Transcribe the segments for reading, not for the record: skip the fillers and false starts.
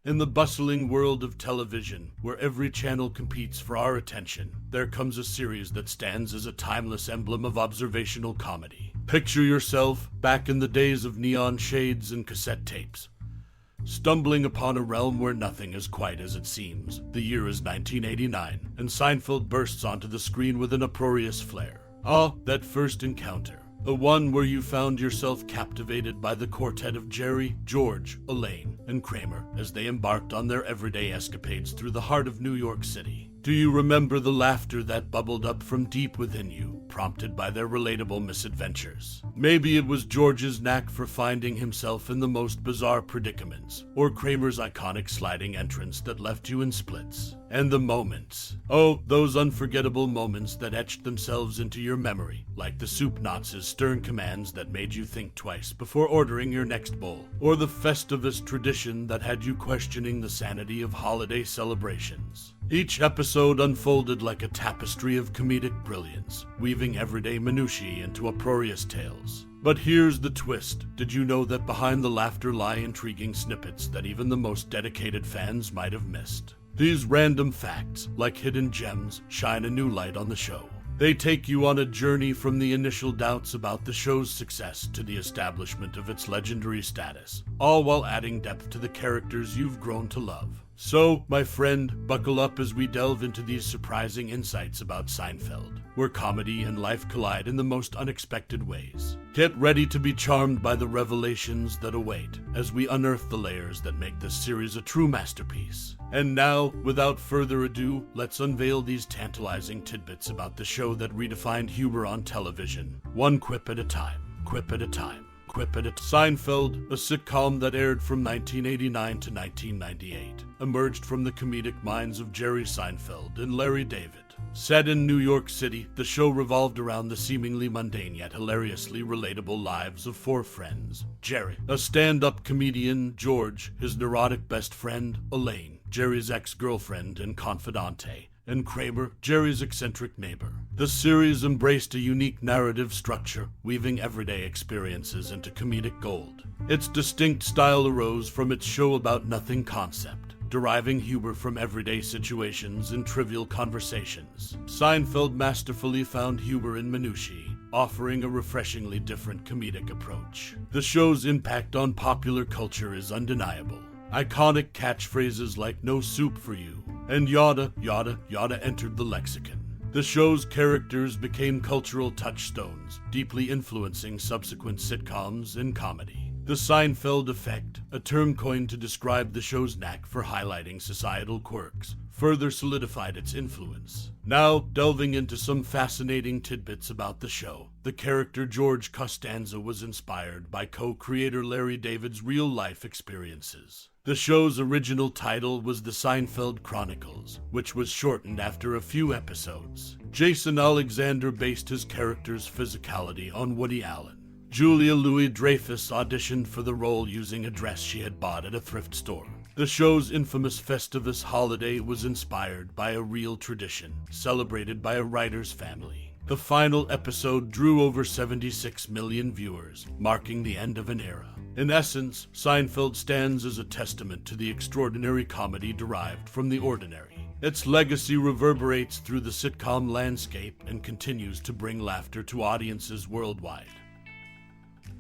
In the bustling world of television, where every channel competes for our attention, there comes a series that stands as a timeless emblem of observational comedy. Picture yourself back in the days of neon shades and cassette tapes, stumbling upon a realm where nothing is quite as it seems. The year is 1989, and Seinfeld bursts onto the screen with an uproarious flair. Ah, that first encounter. The one where you found yourself captivated by the quartet of Jerry, George, Elaine, and Kramer as they embarked on their everyday escapades through the heart of New York City. Do you remember the laughter that bubbled up from deep within you, prompted by their relatable misadventures? Maybe it was George's knack for finding himself in the most bizarre predicaments, or Kramer's iconic sliding entrance that left you in splits. And the moments. Oh, those unforgettable moments that etched themselves into your memory, like the soup Naz's stern commands that made you think twice before ordering your next bowl, or the Festivus tradition that had you questioning the sanity of holiday celebrations. Each episode unfolded like a tapestry of comedic brilliance, weaving everyday minutiae into uproarious tales. But here's the twist. Did you know that behind the laughter lie intriguing snippets that even the most dedicated fans might have missed? These random facts, like hidden gems, shine a new light on the show. They take you on a journey from the initial doubts about the show's success to the establishment of its legendary status, all while adding depth to the characters you've grown to love. So, my friend, buckle up as we delve into these surprising insights about Seinfeld, where comedy and life collide in the most unexpected ways. Get ready to be charmed by the revelations that await as we unearth the layers that make this series a true masterpiece. And now, without further ado, let's unveil these tantalizing tidbits about the show that redefined humor on television, one quip at a time, quip at a time. Seinfeld, a sitcom that aired from 1989 to 1998, emerged from the comedic minds of Jerry Seinfeld and Larry David. Set in New York City, the show revolved around the seemingly mundane yet hilariously relatable lives of four friends. Jerry, a stand-up comedian; George, his neurotic best friend; Elaine, Jerry's ex-girlfriend and confidante; and Kramer, Jerry's eccentric neighbor. The series embraced a unique narrative structure, weaving everyday experiences into comedic gold. Its distinct style arose from its show-about-nothing concept, deriving humor from everyday situations and trivial conversations. Seinfeld masterfully found humor in minutiae, offering a refreshingly different comedic approach. The show's impact on popular culture is undeniable. Iconic catchphrases like "no soup for you" and "yada, yada, yada" entered the lexicon. The show's characters became cultural touchstones, deeply influencing subsequent sitcoms and comedy. The Seinfeld effect, a term coined to describe the show's knack for highlighting societal quirks, further solidified its influence. Now, delving into some fascinating tidbits about the show, the character George Costanza was inspired by co-creator Larry David's real-life experiences. The show's original title was The Seinfeld Chronicles, which was shortened after a few episodes. Jason Alexander based his character's physicality on Woody Allen. Julia Louis-Dreyfus auditioned for the role using a dress she had bought at a thrift store. The show's infamous Festivus holiday was inspired by a real tradition, celebrated by a writer's family. The final episode drew over 76 million viewers, marking the end of an era. In essence, Seinfeld stands as a testament to the extraordinary comedy derived from the ordinary. Its legacy reverberates through the sitcom landscape and continues to bring laughter to audiences worldwide.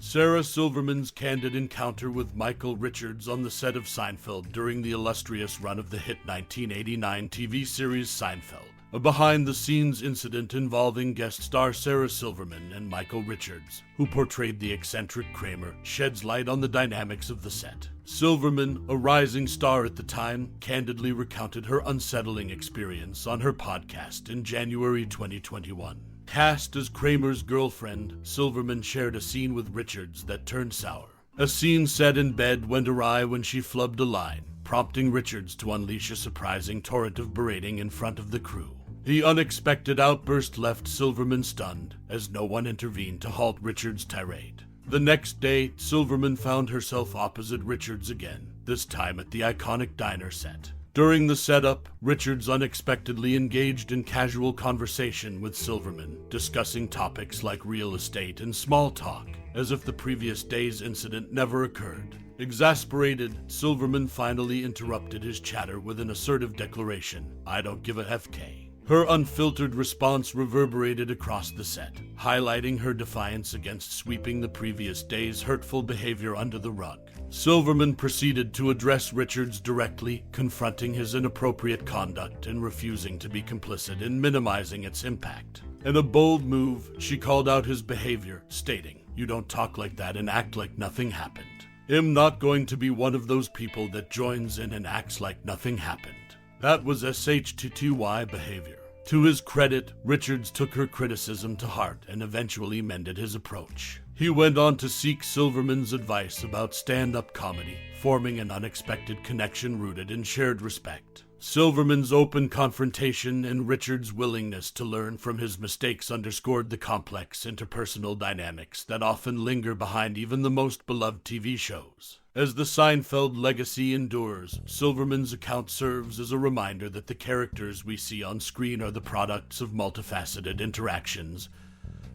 Sarah Silverman's candid encounter with Michael Richards on the set of Seinfeld during the illustrious run of the hit 1989 TV series Seinfeld. A behind-the-scenes incident involving guest star Sarah Silverman and Michael Richards, who portrayed the eccentric Kramer, sheds light on the dynamics of the set. Silverman, a rising star at the time, candidly recounted her unsettling experience on her podcast in January 2021. Cast as Kramer's girlfriend, Silverman shared a scene with Richards that turned sour. A scene set in bed went awry when she flubbed a line, prompting Richards to unleash a surprising torrent of berating in front of the crew. The unexpected outburst left Silverman stunned, as no one intervened to halt Richards' tirade. The next day, Silverman found herself opposite Richards again, this time at the iconic diner set. During the setup, Richards unexpectedly engaged in casual conversation with Silverman, discussing topics like real estate and small talk, as if the previous day's incident never occurred. Exasperated, Silverman finally interrupted his chatter with an assertive declaration, "I don't give a FK." Her unfiltered response reverberated across the set, highlighting her defiance against sweeping the previous day's hurtful behavior under the rug. Silverman proceeded to address Richards directly, confronting his inappropriate conduct and refusing to be complicit in minimizing its impact. In a bold move, she called out his behavior, stating, "You don't talk like that and act like nothing happened. I'm not going to be one of those people that joins in and acts like nothing happened." That was SHTTY behavior. To his credit, Richards took her criticism to heart and eventually mended his approach. He went on to seek Silverman's advice about stand-up comedy, forming an unexpected connection rooted in shared respect. Silverman's open confrontation and Richards' willingness to learn from his mistakes underscored the complex interpersonal dynamics that often linger behind even the most beloved TV shows. As the Seinfeld legacy endures, Silverman's account serves as a reminder that the characters we see on screen are the products of multifaceted interactions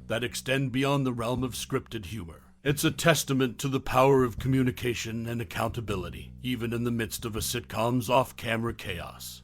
that extend beyond the realm of scripted humor. It's a testament to the power of communication and accountability, even in the midst of a sitcom's off-camera chaos.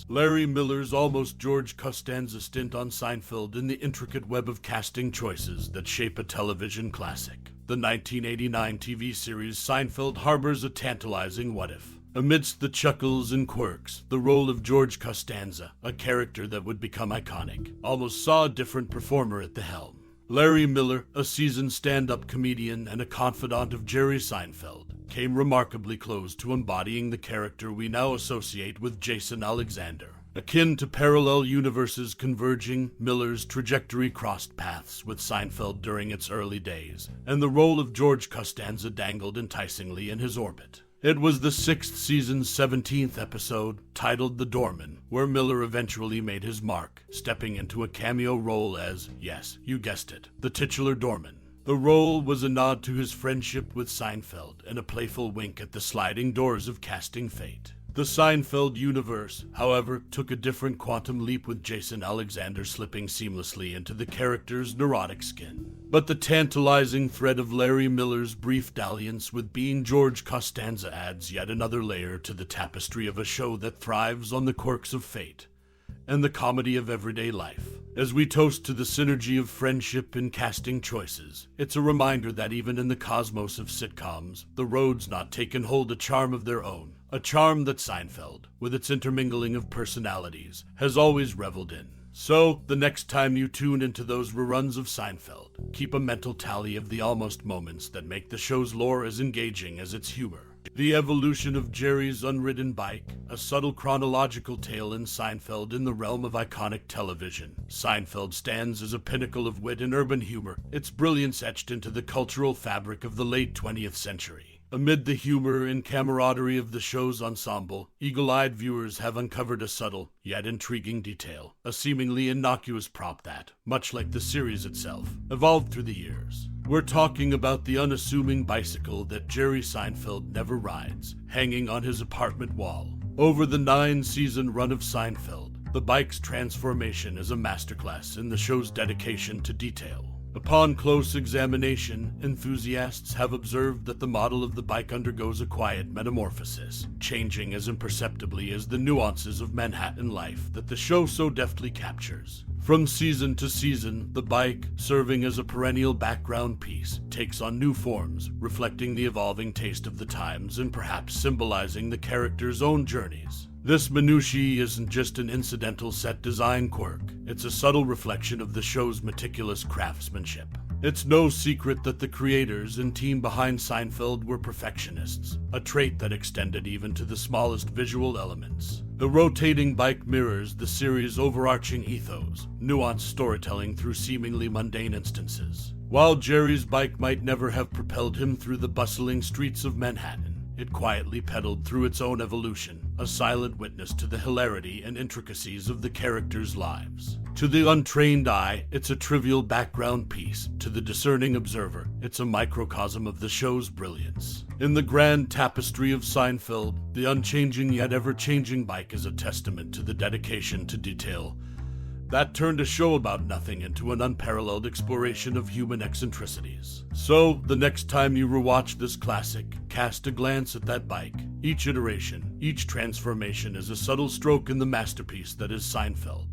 Larry Miller's almost George Costanza stint on Seinfeld in the intricate web of casting choices that shape a television classic. The 1989 TV series Seinfeld harbors a tantalizing what-if. Amidst the chuckles and quirks, the role of George Costanza, a character that would become iconic, almost saw a different performer at the helm. Larry Miller, a seasoned stand-up comedian and a confidant of Jerry Seinfeld, came remarkably close to embodying the character we now associate with Jason Alexander. Akin to parallel universes converging, Miller's trajectory crossed paths with Seinfeld during its early days, and the role of George Costanza dangled enticingly in his orbit. It was the 6th season's 17th episode, titled The Doorman, where Miller eventually made his mark, stepping into a cameo role as, yes, you guessed it, the titular doorman. The role was a nod to his friendship with Seinfeld and a playful wink at the sliding doors of casting fate. The Seinfeld universe, however, took a different quantum leap with Jason Alexander slipping seamlessly into the character's neurotic skin. But the tantalizing thread of Larry Miller's brief dalliance with being George Costanza adds yet another layer to the tapestry of a show that thrives on the quirks of fate and the comedy of everyday life. As we toast to the synergy of friendship and casting choices, it's a reminder that even in the cosmos of sitcoms, the road's not taken hold a charm of their own. A charm that Seinfeld, with its intermingling of personalities, has always reveled in. So, the next time you tune into those reruns of Seinfeld, keep a mental tally of the almost moments that make the show's lore as engaging as its humor. The evolution of Jerry's unridden bike, a subtle chronological tale in Seinfeld in the realm of iconic television. Seinfeld stands as a pinnacle of wit and urban humor, its brilliance etched into the cultural fabric of the late 20th century. Amid the humor and camaraderie of the show's ensemble, eagle-eyed viewers have uncovered a subtle, yet intriguing detail, a seemingly innocuous prop that, much like the series itself, evolved through the years. We're talking about the unassuming bicycle that Jerry Seinfeld never rides, hanging on his apartment wall. Over the 9-season run of Seinfeld, the bike's transformation is a masterclass in the show's dedication to detail. Upon close examination, enthusiasts have observed that the model of the bike undergoes a quiet metamorphosis, changing as imperceptibly as the nuances of Manhattan life that the show so deftly captures. From season to season, the bike, serving as a perennial background piece, takes on new forms, reflecting the evolving taste of the times and perhaps symbolizing the characters' own journeys. This minutiae isn't just an incidental set design quirk, it's a subtle reflection of the show's meticulous craftsmanship. It's no secret that the creators and team behind Seinfeld were perfectionists, a trait that extended even to the smallest visual elements. The rotating bike mirrors the series' overarching ethos, nuanced storytelling through seemingly mundane instances. While Jerry's bike might never have propelled him through the bustling streets of Manhattan, it quietly pedaled through its own evolution, a silent witness to the hilarity and intricacies of the characters' lives. To the untrained eye, it's a trivial background piece. To the discerning observer, it's a microcosm of the show's brilliance. In the grand tapestry of Seinfeld, the unchanging yet ever-changing bike is a testament to the dedication to detail That turned a show about nothing into an unparalleled exploration of human eccentricities. So, the next time you rewatch this classic, cast a glance at that bike. Each iteration, each transformation is a subtle stroke in the masterpiece that is Seinfeld.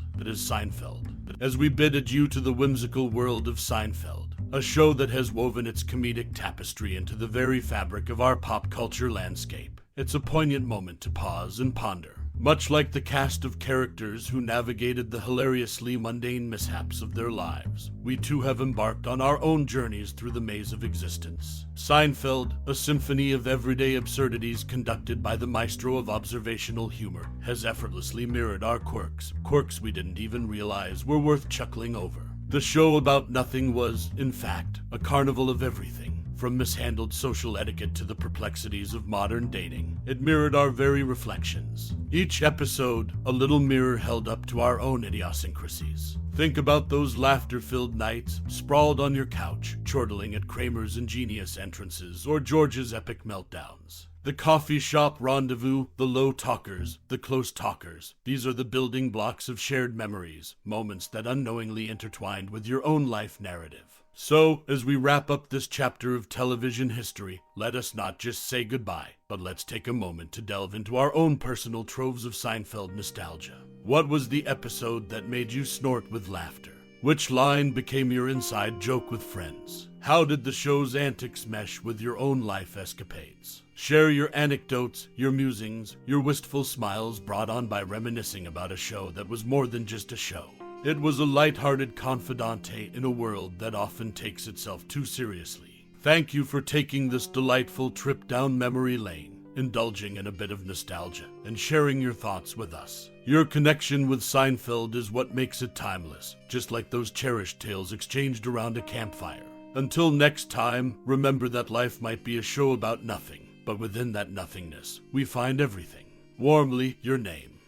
As we bid adieu to the whimsical world of Seinfeld, a show that has woven its comedic tapestry into the very fabric of our pop culture landscape. It's a poignant moment to pause and ponder. Much like the cast of characters who navigated the hilariously mundane mishaps of their lives, we too have embarked on our own journeys through the maze of existence. Seinfeld, a symphony of everyday absurdities conducted by the maestro of observational humor, has effortlessly mirrored our quirks we didn't even realize were worth chuckling over. The show about nothing was, in fact, a carnival of everything. From mishandled social etiquette to the perplexities of modern dating, it mirrored our very reflections. Each episode, a little mirror held up to our own idiosyncrasies. Think about those laughter-filled nights, sprawled on your couch, chortling at Kramer's ingenious entrances or George's epic meltdowns. The coffee shop rendezvous, the low talkers, the close talkers. These are the building blocks of shared memories, moments that unknowingly intertwined with your own life narrative. So, as we wrap up this chapter of television history, let us not just say goodbye, but let's take a moment to delve into our own personal troves of Seinfeld nostalgia. What was the episode that made you snort with laughter? Which line became your inside joke with friends? How did the show's antics mesh with your own life escapades? Share your anecdotes, your musings, your wistful smiles brought on by reminiscing about a show that was more than just a show. It was a light-hearted confidante in a world that often takes itself too seriously. Thank you for taking this delightful trip down memory lane, indulging in a bit of nostalgia, and sharing your thoughts with us. Your connection with Seinfeld is what makes it timeless, just like those cherished tales exchanged around a campfire. Until next time, remember that life might be a show about nothing, but within that nothingness, we find everything. Warmly, your name.